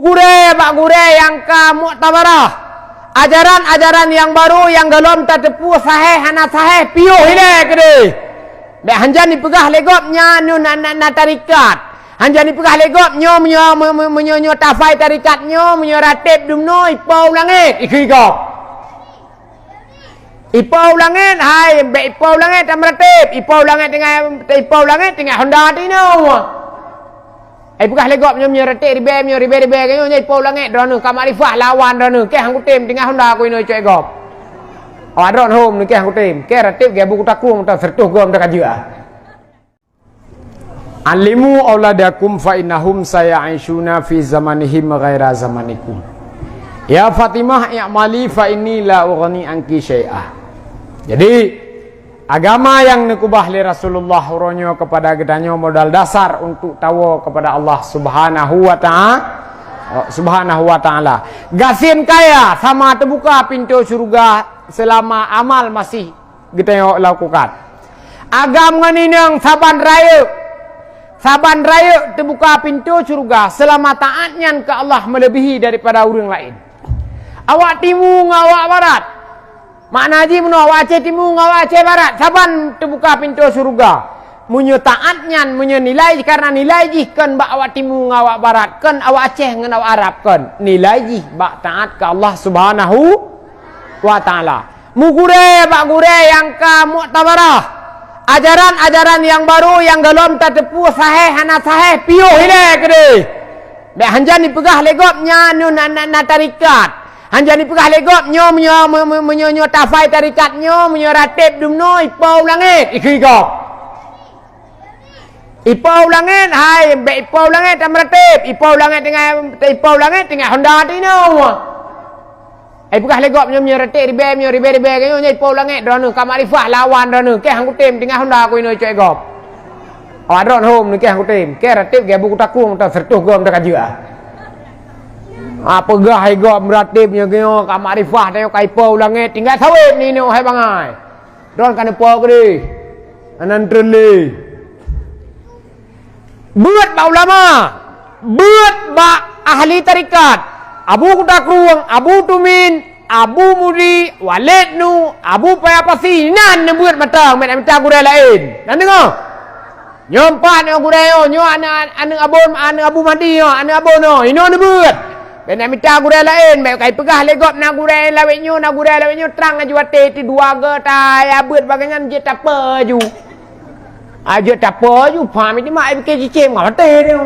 Mugure bak gure yang ka mu'tabarah. Ajaran-ajaran yang baru yang galom tatepu sahih hana sahih piuh ile kede. Dak hanjan dipegah legopnya nu na tarikat. Hanjan dipegah legopnya menyo tafai tarikatnya menyo ratib dumno ipau langit ikigop. Ipau langit hai be ipau langit amratib ipau langit dengan Honda tino. Pegah legop nyo ratib ribe kanyo nyai ipau langit drone kamarifah lawan drone ke hang kutim dengan Honda ko ino cek gop. Adron home ni ke hang kutim ke ratib ge buku takung ta sertuh gom ta kajua. Alimu auladakum fa innahum saya'ishuna fi zamanihim ghaira zamanikum. Ya Fatimah i'mali fa inni la ughni anki syai'ah. Jadi agama yang nekubah li Rasulullah uronyo kepada gedanyo modal dasar untuk tahu kepada Allah Subhanahu wa taala. Gasin kaya sama terbuka pintu surga selama amal masih gedanyo lakukan. Agam nganinang saban raya terbuka pintu surga selama taatnya ke Allah melebihi daripada orang lain. Awak timur ngawak barat. Makna haji menurut awak Aceh timur ngawak Aceh barat. Saban terbuka pintu surga. Munyo taatnya munyo nilai karena nilai jih kan bak awak timur ngawak barat. Kan awak Aceh ngan awak Arab kan. Nilai jih bak taat ke Allah Subhanahu wa taala. Mugure bak gure yang ka mu'tabarah. Ajaran-ajaran yang baru yang galom tatepu sahih hana sahih piuh ile kede. Dak hanjan dipegah legopnya nu na tarikat. Hanjan dipegah legopnya menyo tafai tarikatnya menyo ratib dumno ipau langit ikigop. Ipau langit hai be ipau langit amratib ipau langit dengan Honda tino. Pegah legopnya menyo ratib ribe kanyo nyai ipau langit drone kamarifah lawan drone ke hang kutim dengan Honda ko ino cek gop. Adron home ni ke hang kutim ke ratib ge buku takung ta sertuh gom ta kajua. Pegah higop meratibnya gyo kamarifah tayo kai pau langit tinggal sawit ni no hai bangai. Don kan pau gede. Anan trele. Buat ba ulama. Buat ba ahli tarikat. Abu Kutakruang, Abu Tumin, Abu Mudi, Walid nu, Abu Payapasi nan buat matang meta gure lain. Nan dengar. Nyompat nyo gure yo nyo anu Abu Madi yo anu Abu no ino ne buat. Bena minta gure lain, baik kai pegah legop na gure lawinyo terang ajua ti dua ge tai abut bagangan je tapa ju. Aje tapa ju pam ni mak ke cicim ngate dia.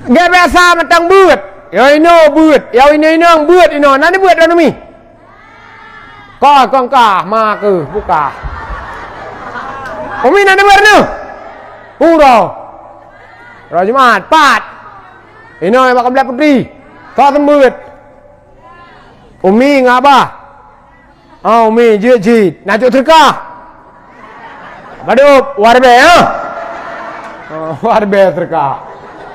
Ge biasa matang buat. Ya ino buat, ya ino buat ino. Nani buat anu mi? Kong ma ke buka. Umi nani buat nu? Puro. Rajumat pat. Ini yang bakal belah putri. Tak sembut. Umi ngapa? Umi jid. Najuk terkah. Badup warbe ya. Warbe terkah.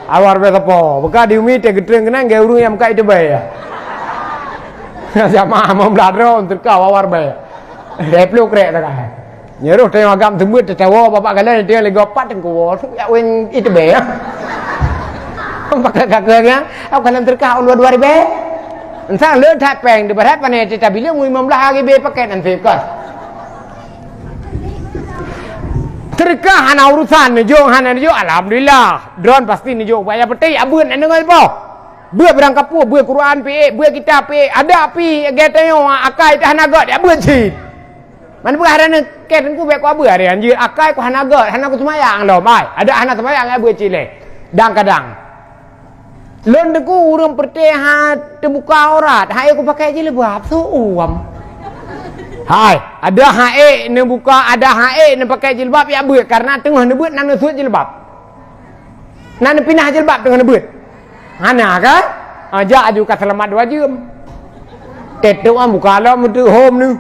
Warbe apa? Buka di umi te getreng kenang ge urung yang buka itu bae ya. Jamaah mau bladro terkah warbe. Deplo krek terkah. Nyeruh te agam sembut te tawo bapak kalian dia lagi opat ko. Ya wen itu bae ya. Pakai kakaknya, aku kan terkah ulur 2000. Entah le tak peng di barat pane kita bilang 15 GB paket nanti kan. Terkah ana urusan njo alhamdulillah. Drone pasti njo bayar peti abun anu apa? Buat berangkat pu, buat Quran pi, buat kitab pi, ada pi geteyo akai tah naga dia buat si. Man buat harana ket ku be ku abu hari anjir akai ku hanaga, hana ku semayang lo mai. Ada anak semayang buat cile. Kadang-kadang Lon deku urang pertehat terbuka aurat. Hai aku pakai jilbab tu uam. Hai, ada hae ne buka, ada hae ne pakai jilbab ya beut karena tengah ne beut nan sut jilbab. Nan pindah jilbab tengah ne beut. Hana kan? Aja aju ka selamat dua jam. Tetu am buka lo mutu home nu.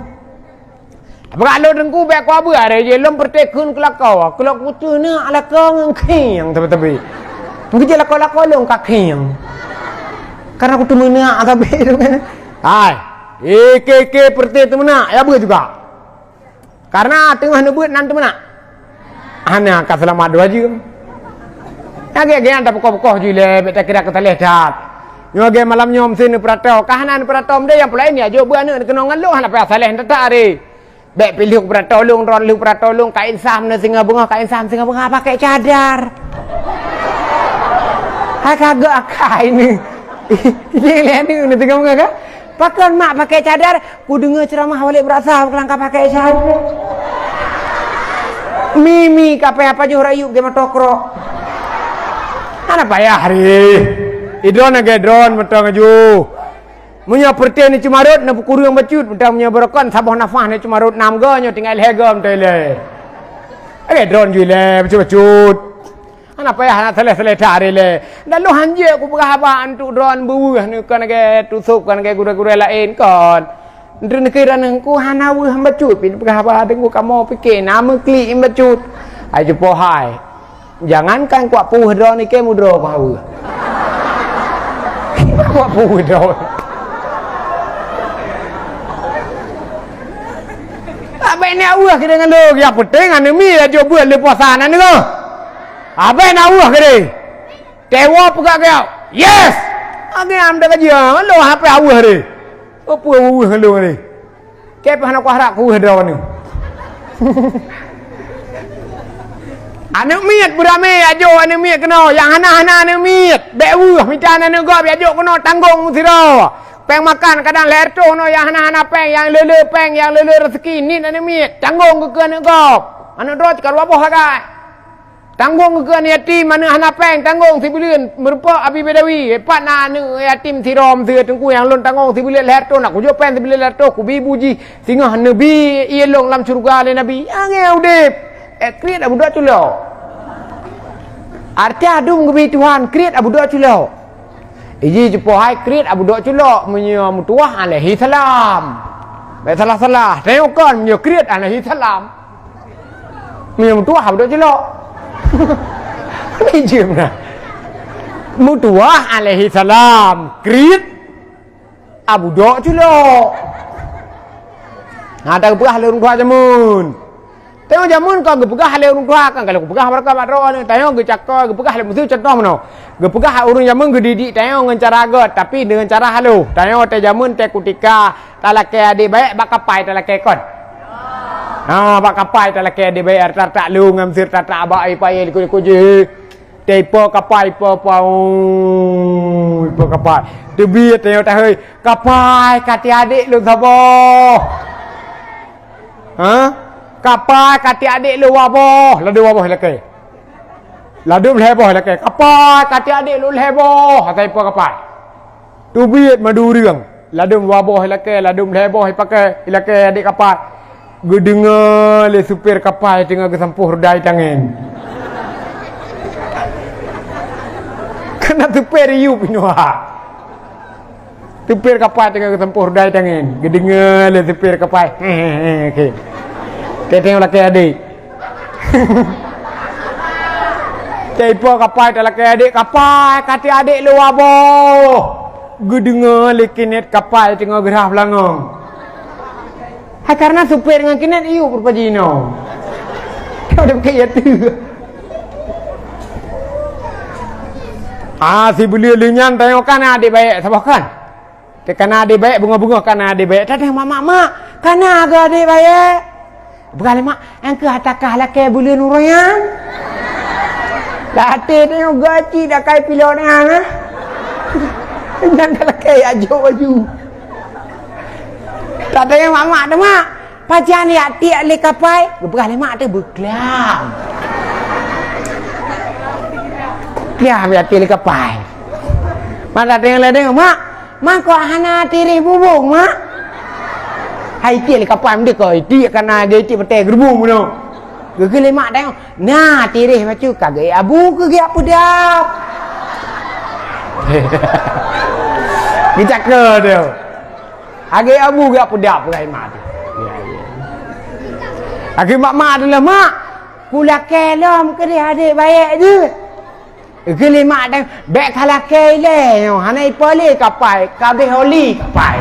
Apa lo dengku be ku abu are je lom pertekun kelakau. Kelak putu ne ala kau ngeng tepi-tepi. Mungkin je lakau-lakau long kakeng. Karena aku temena tapi itu kan. Hai, ke perti temena ya beut juga. Karena tengah nebut nan temena. Ana ka selamat dua jam. Age tak pokok-pokok jule beta kira kata lehat. Yo age malam nyom sini perato kahanan perato mde yang pelain ya jo buana kena ngalo hana pa saleh tak are. Bek pilih perato lung ron lu perato lung kain sam ne singa bunga kain sam singa bunga pakai cadar. Ha kagak akai ni. Ini lihat ni tengok bunga ka? Pakai mak pakai cadar, ku dengar ceramah balik berasa kelangkah pakai cadar. Mimi kape apa jo rayu ge matokro. Ana payah hari. Idron age drone metong aju. Munya pertian ni cumarut na kurung bacut mentang munya berokon sabah nafah ni cumarut namga nyo tinggal hegam tele. Age drone jule bacut. Ana payah ana sele-sele hari le. Lalu hanje ku berapa antu drone buah ni kan age tusuk kan age gura-gura lain kon. Ndren kira nang ku hana weh bacut pin berapa dengu kamu pikir nama klik bacut. Ai jepo hai. Jangankan kuat puh drone ni ke mudro pau. Kuat puh drone. Abai ni awah ke dengan lo ya penting anu mi aja buat le puasa nan ni. Abai na awah ke de. Tewa pegak ke. Yes. Age am dah kerja lo apa awah de. Apa awah lo ni. Ke pa nak harap ku drone ni. Anak miat berame ajo anak miat kena yang hana-hana anak miat bek wah minta anak gop ajo kena tanggung sira peng makan kadang ler tu no yang hana-hana peng yang lele peng yang lele rezeki ni anak miat tanggung ke anak gop anak dot kar waboh agak tanggung ke anak yatim mana hana peng tanggung sibulian merupa abi bedawi pat na anak yatim sirom sia tengku yang lon tanggung sibulian ler tu nak ku jo peng sibulian ler tu ku bi buji singa nabi ielong lam surga le nabi angel dep create abu dot culo. Arti adum gebi Tuhan create abu dot culo. Iji jepo hai create abu dot culo menyo mutuah alaihi salam. Baik salah-salah. Tengok kan menyo create alaihi salam. Menyo mutuah abu dot culo. Ni jemna. Mutuah alaihi salam create abu dot culo. Ada gepegah le urung tua jamun. Tengok jamun kau gepegah le urung tua kan kalau gepegah mereka badro ni tengok gecakko gepegah le mesti contoh mano. Gepegah urung jamun gedidik tengok dengan cara agot tapi dengan cara halu. Tengok te jamun te kutika talake adik baik bak kapai talake kon. Ha bak kapai talake adik baik tak lu ngam sir tak abai pai liku je. Te po kapai po kapai. Debi tengok tak hei kapai kati adik lu sabo. Ha? Kapai kati adik lu waboh, ladu waboh leke. Ladu leboh leke. Kapai kati adik lu leboh, hatai po kapai. Tu biat madu riang. Ladu waboh leke, ladu leboh pakai leke adik kapai. Gedengar le supir kapai tengah kesampuh rodai tangan. Kena supir you pinua. Supir kapai tengah kesampuh rodai tangan. Gedengar le supir kapai. Okey. Tengok laki adik. Tepo kapai tak laki adik. Kapai kati adik lu aboh. Gedengar le kinet kapai tengok gerah belangong. Hai karena supir dengan kinet iu berpajino. Kau dah pakai tu. Si beli lenyan tengok kan adik baik sabah kan. Karena adik baik bunga-bunga karena adik baik. Tak ada mak-mak. Karena agak adik baik. Bukan mak, angka hatakah laki bulan urayan. Latih tengok gaji dah kai pilot ni ha. Jangan laki aju. Tak tengok mak tu mak. Pajan ni hati le kapai. Bukan mak tu berkelam. Kelam hati le kapai. Mak tak tengok mak. Mak kau hana tirih bubung mak. Hai tiap kapan dia kau tiap kana dia tiap petai gerbung no. Gege lemak tengok. Nah, tirih macam kagak abu ke apa dah. Kita ke dia. Agak abu ke apa dah perai mak tu. Agak mak adalah mak. Kula kelom ke dia adik baik je. Gege lemak tengok. Bek kalah kele. Hanai pole kapai, kabeh holi kapai.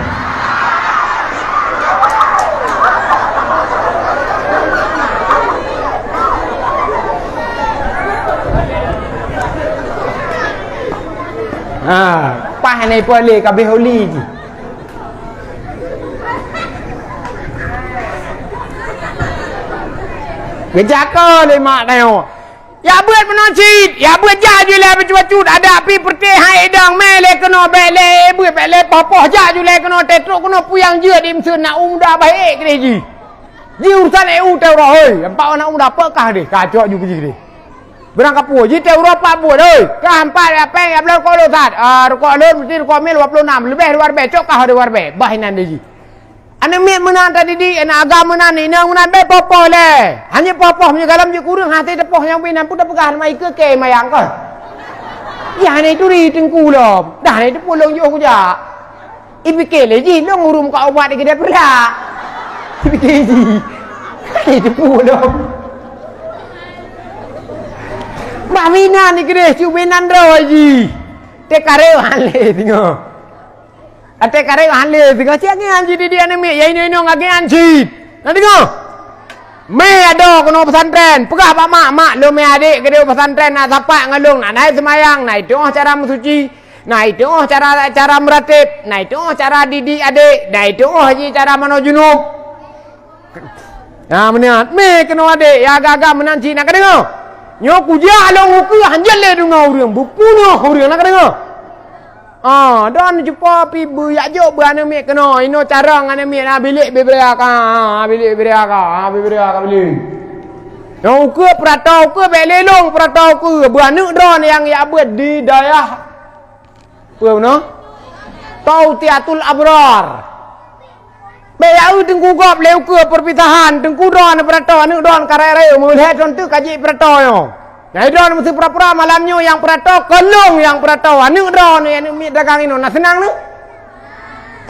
Pas ni boleh kabeh holi je. Gejaka le mak tengok. Ya buat menocit, ya buat jaju le bercucut ada api pertih hai dang mele kena bele buat bele popoh jaju le kena tetruk kena puyang je di mesun nak dah baik ke ji. Ji urusan EU tau dah oi, empat nak apa kah dia? Kacau juga ji dia. Berang kapur ji tau Eropah buat oi. Kah empat apa yang belum kalau sat. Rokok alun mesti rokok mil 26 lebih luar becok kah ada luar be. Bahinan dia ji. Anak mek menang tadi di anak agama menang ni nang menang be popoh le. Hanya popoh punya galam je kurang hati tepoh yang pinan pun dah pegahan mai ke mayang kau. Ya ni tu ri tengku lo. Dah ni tu pulung yo ku ja. Ipike le ji long urum kau obat ke dia pula. Ipike ji. Ni tu pulung. Mawina ni kire cubinan ro ji. Te kare hale tengok. Ate kare hale tengok siang anji di dia mek ya ini ngage anji. Nanti tengok. Me ada kono pesantren, pegah pak mak lo me adik ke dia pesantren nak sapak ngalung nak naik semayang, naik doa cara mensuci, naik doa cara meratib, naik doa cara didik adik, naik doa haji cara mano junub. Nah meniat me kena adik ya agak-agak menanci nak tengok. Nyo kuja along uku hanjal le dengar urang, bupunya urang nak tengok. Dan jumpa pi buyak jok berana mek kena ino cara ngane mek na bilik beberaka bilik beraka bilik no ke pratau ke belelong pratau ke berana don yang ya buat di daerah apa no Tautiatul Abrar be ya tengku gop leu ke perpisahan tengku don pratau anu don karere mulai contoh kaji pratau yo. Nah, don mesti pura-pura malamnya yang perato kelung yang perato anu don yang mi dagang ini. Nah, senang tu.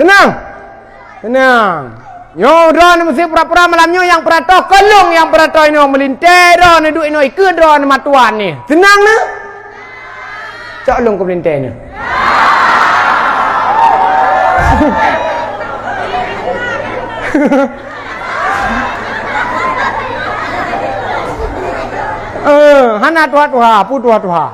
Senang. Yo don mesti pura-pura malamnya yang perato kelung yang perato ini melintai don duduk ini ikut don matuan ni. Senang tu. Cak long ke melintai ni. Hana tua tua, pu tua tua.